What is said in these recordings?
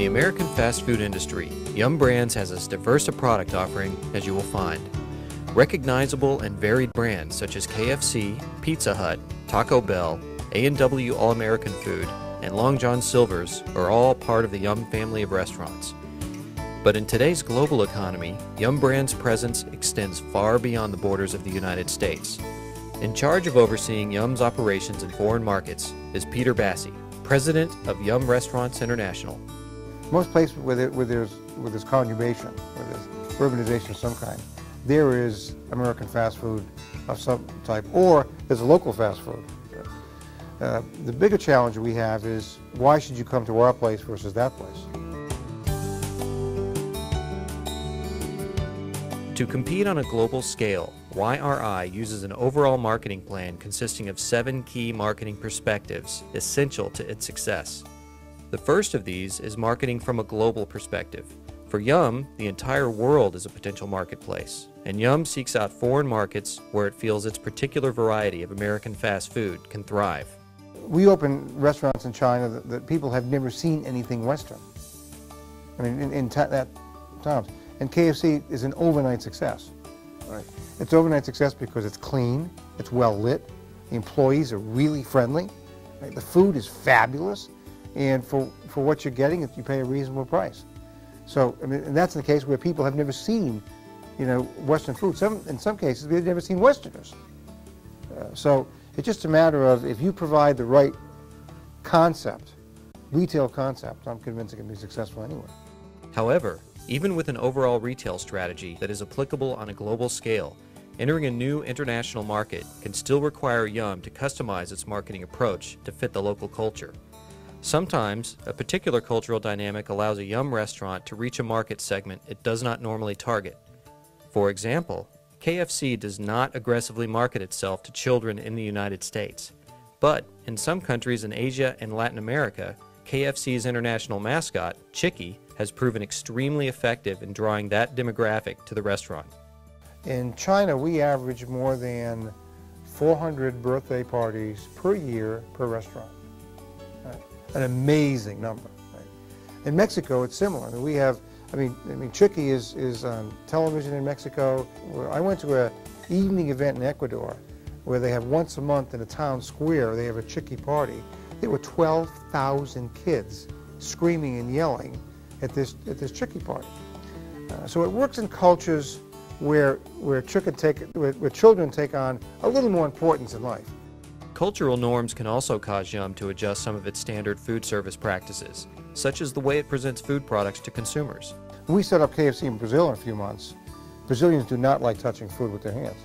the American fast food industry, Yum! Brands has as diverse a product offering as you will find. Recognizable and varied brands such as KFC, Pizza Hut, Taco Bell, A&W All-American Food, and Long John Silver's are all part of the Yum! Family of restaurants. But in today's global economy, Yum! Brands' presence extends far beyond the borders of the United States. In charge of overseeing Yum's operations in foreign markets is Peter Bassi, President of Yum! Restaurants International. Most places where there's conurbation, where there's urbanization of some kind, there is American fast food of some type, or there's a local fast food. The bigger challenge we have is, why should you come to our place versus that place? To compete on a global scale, YRI uses an overall marketing plan consisting of 7 key marketing perspectives essential to its success. The first of these is marketing from a global perspective. For Yum, the entire world is a potential marketplace, and Yum seeks out foreign markets where it feels its particular variety of American fast food can thrive. We open restaurants in China that people have never seen anything Western. I mean, in that times. And KFC is an overnight success. Right? It's overnight success because it's clean, it's well lit, the employees are really friendly, right? The food is fabulous, and for what you're getting, you pay a reasonable price. So, I mean, and that's the case where people have never seen, Western food. In some cases, they've never seen Westerners. So it's just a matter of, if you provide the right concept, retail concept, I'm convinced it can be successful anywhere. However, even with an overall retail strategy that is applicable on a global scale, entering a new international market can still require Yum to customize its marketing approach to fit the local culture. Sometimes, a particular cultural dynamic allows a Yum restaurant to reach a market segment it does not normally target. For example, KFC does not aggressively market itself to children in the United States. But in some countries in Asia and Latin America, KFC's international mascot, Chicky, has proven extremely effective in drawing that demographic to the restaurant. In China, we average more than 400 birthday parties per year per restaurant. Right? An amazing number. Right? In Mexico, it's similar. I mean, we have, Chicky is on television in Mexico. I went to an evening event in Ecuador where they have once a month in a town square, they have a Chicky party. There were 12,000 kids screaming and yelling at this Chicky party. So it works in cultures where children take on a little more importance in life. Cultural norms can also cause Yum to adjust some of its standard food service practices, such as the way it presents food products to consumers. When we set up KFC in Brazil in a few months, Brazilians do not like touching food with their hands.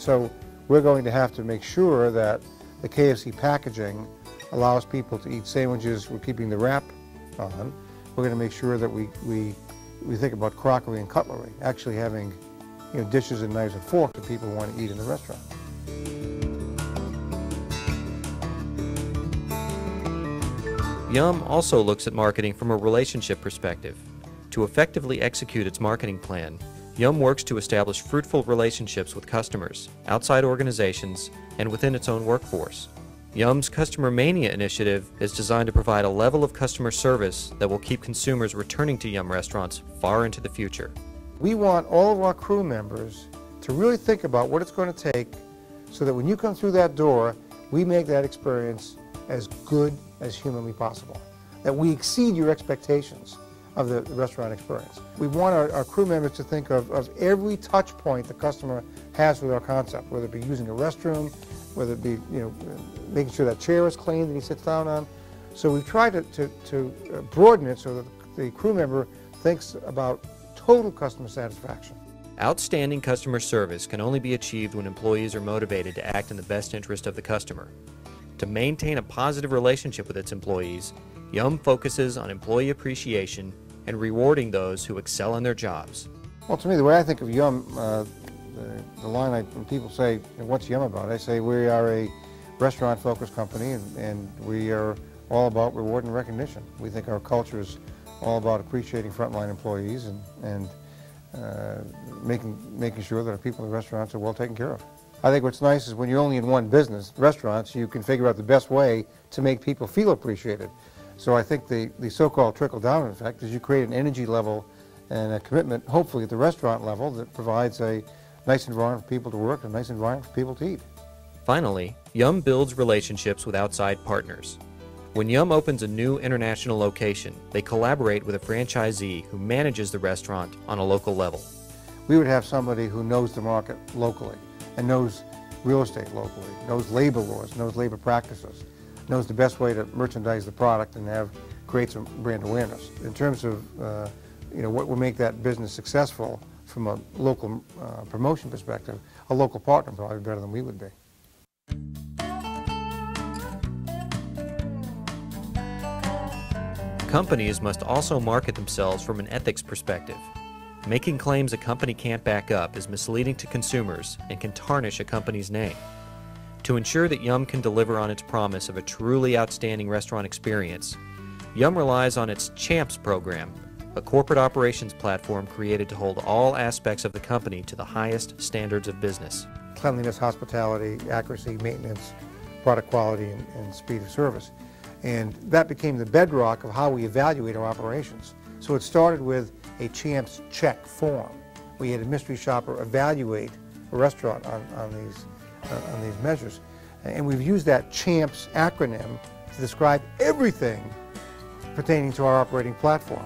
So we're going to have to make sure that the KFC packaging allows people to eat sandwiches. We're keeping the wrap on. We're going to make sure that we think about crockery and cutlery, actually having dishes and knives and forks that people want to eat in the restaurant. Yum also looks at marketing from a relationship perspective. To effectively execute its marketing plan, Yum works to establish fruitful relationships with customers, outside organizations, and within its own workforce. Yum's Customer Mania initiative is designed to provide a level of customer service that will keep consumers returning to Yum restaurants far into the future. We want all of our crew members to really think about what it's going to take so that when you come through that door, we make that experience as good as humanly possible, that we exceed your expectations of the restaurant experience. We want our crew members to think of every touch point the customer has with our concept, whether it be using a restroom, whether it be making sure that chair is clean that he sits down on. So we try to broaden it so that the crew member thinks about total customer satisfaction. Outstanding customer service can only be achieved when employees are motivated to act in the best interest of the customer. To maintain a positive relationship with its employees, Yum focuses on employee appreciation and rewarding those who excel in their jobs. Well, to me, the way I think of Yum, the line when people say, what's Yum about? I say we are a restaurant-focused company, and we are all about reward and recognition. We think our culture is all about appreciating frontline employees and making sure that our people in the restaurants are well taken care of. I think what's nice is when you're only in one business, restaurants, you can figure out the best way to make people feel appreciated. So I think the so-called trickle-down effect is you create an energy level and a commitment, hopefully at the restaurant level, that provides a nice environment for people to work and a nice environment for people to eat. Finally, Yum builds relationships with outside partners. When Yum opens a new international location, they collaborate with a franchisee who manages the restaurant on a local level. We would have somebody who knows the market locally and knows real estate locally, knows labor laws, knows labor practices, knows the best way to merchandise the product and create some brand awareness. In terms of what will make that business successful from a local promotion perspective, a local partner probably better than we would be. Companies must also market themselves from an ethics perspective. Making claims a company can't back up is misleading to consumers and can tarnish a company's name. To ensure that Yum can deliver on its promise of a truly outstanding restaurant experience, Yum relies on its CHAMPS program, a corporate operations platform created to hold all aspects of the company to the highest standards of business. Cleanliness, hospitality, accuracy, maintenance, product quality, and speed of service. And that became the bedrock of how we evaluate our operations. So it started with a CHAMPS check form. We had a mystery shopper evaluate a restaurant on these measures. And we've used that CHAMPS acronym to describe everything pertaining to our operating platform.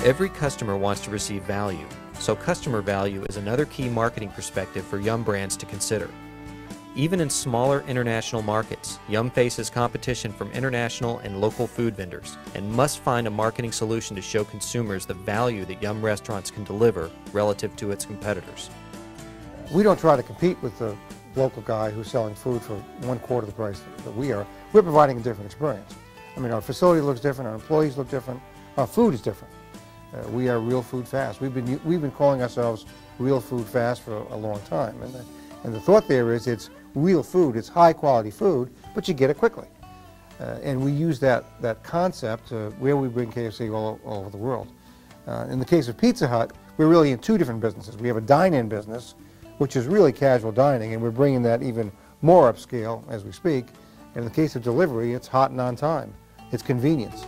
Every customer wants to receive value, so customer value is another key marketing perspective for Yum brands to consider. Even in smaller international markets, Yum faces competition from international and local food vendors and must find a marketing solution to show consumers the value that Yum restaurants can deliver relative to its competitors. We don't try to compete with the local guy who's selling food for 1/4 the price that we are. We're providing a different experience. I mean, our facility looks different, our employees look different, our food is different. We are Real Food Fast. We've been calling ourselves Real Food Fast for a long time, and the thought there is it's real food, it's high quality food, but you get it quickly. And we use that concept where we bring KFC all over the world. In the case of Pizza Hut, we're really in two different businesses. We have a dine-in business, which is really casual dining, and we're bringing that even more upscale as we speak. And in the case of delivery, it's hot and on time. It's convenience.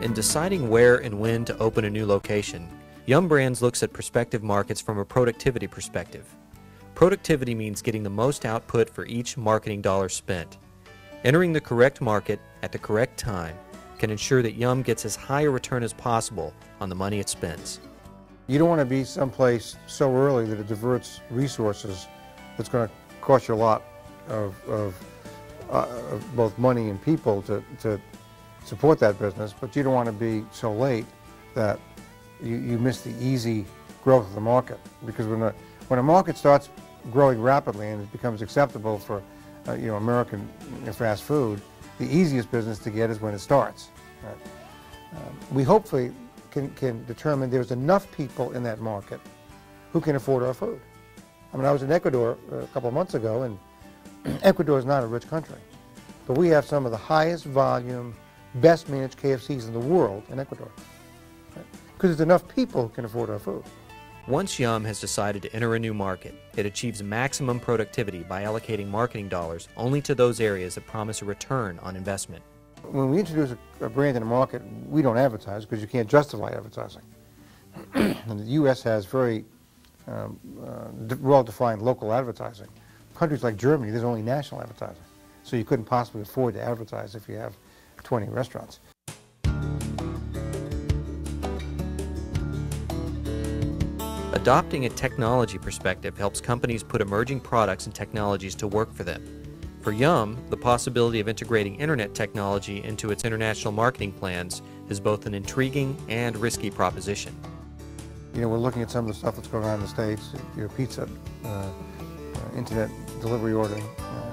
In deciding where and when to open a new location, Yum Brands looks at prospective markets from a productivity perspective. Productivity means getting the most output for each marketing dollar spent. Entering the correct market at the correct time can ensure that Yum gets as high a return as possible on the money it spends. You don't want to be someplace so early that it diverts resources that's going to cost you a lot of both money and people to support that business, but you don't want to be so late that you miss the easy growth of the market. Because when a market starts growing rapidly and it becomes acceptable for American fast food, the easiest business to get is when it starts. Right? We hopefully can determine there's enough people in that market who can afford our food. I mean, I was in Ecuador a couple of months ago, and Ecuador is not a rich country, but we have some of the highest volume, best managed KFCs in the world in Ecuador, because there's enough people who can afford our food. Once Yum has decided to enter a new market, it achieves maximum productivity by allocating marketing dollars only to those areas that promise a return on investment. When we introduce a brand in a market, we don't advertise because you can't justify advertising. And the U.S. has very well-defined local advertising. Countries like Germany, there's only national advertising. So you couldn't possibly afford to advertise if you have 20 restaurants. Adopting a technology perspective helps companies put emerging products and technologies to work for them. For Yum, the possibility of integrating internet technology into its international marketing plans is both an intriguing and risky proposition. You know, we're looking at some of the stuff that's going on in the States, your pizza, internet delivery ordering,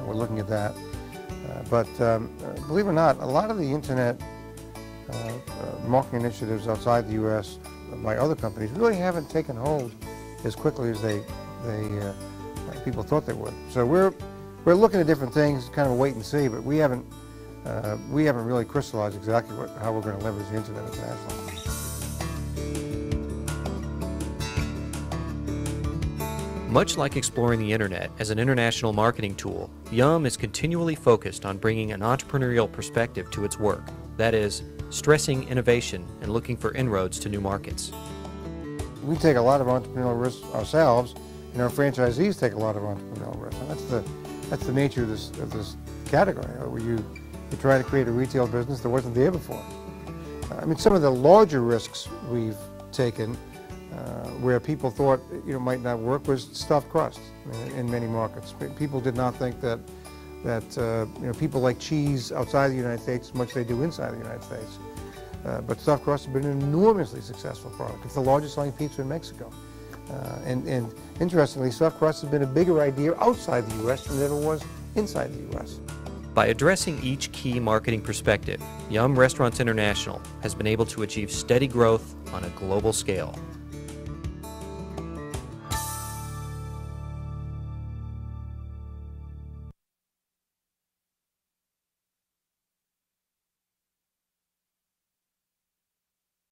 we're looking at that. But believe it or not, a lot of the internet marketing initiatives outside the U.S. by other companies really haven't taken hold as quickly as people thought they would. So we're looking at different things, kind of a wait and see, but we haven't really crystallized exactly how we're going to leverage the internet internationally. Much like exploring the internet as an international marketing tool, Yum is continually focused on bringing an entrepreneurial perspective to its work. That is, stressing innovation and looking for inroads to new markets. We take a lot of entrepreneurial risks ourselves, and our franchisees take a lot of entrepreneurial risks. And that's the nature of this category, where you try to create a retail business that wasn't there before. I mean, some of the larger risks we've taken, where people thought might not work, was stuffed crust in many markets. People did not think that people like cheese outside the United States as much as they do inside the United States. But stuffed crust has been an enormously successful product. It's the largest selling pizza in Mexico. And interestingly, stuffed crust has been a bigger idea outside the U.S. than it ever was inside the U.S. By addressing each key marketing perspective, Yum Restaurants International has been able to achieve steady growth on a global scale.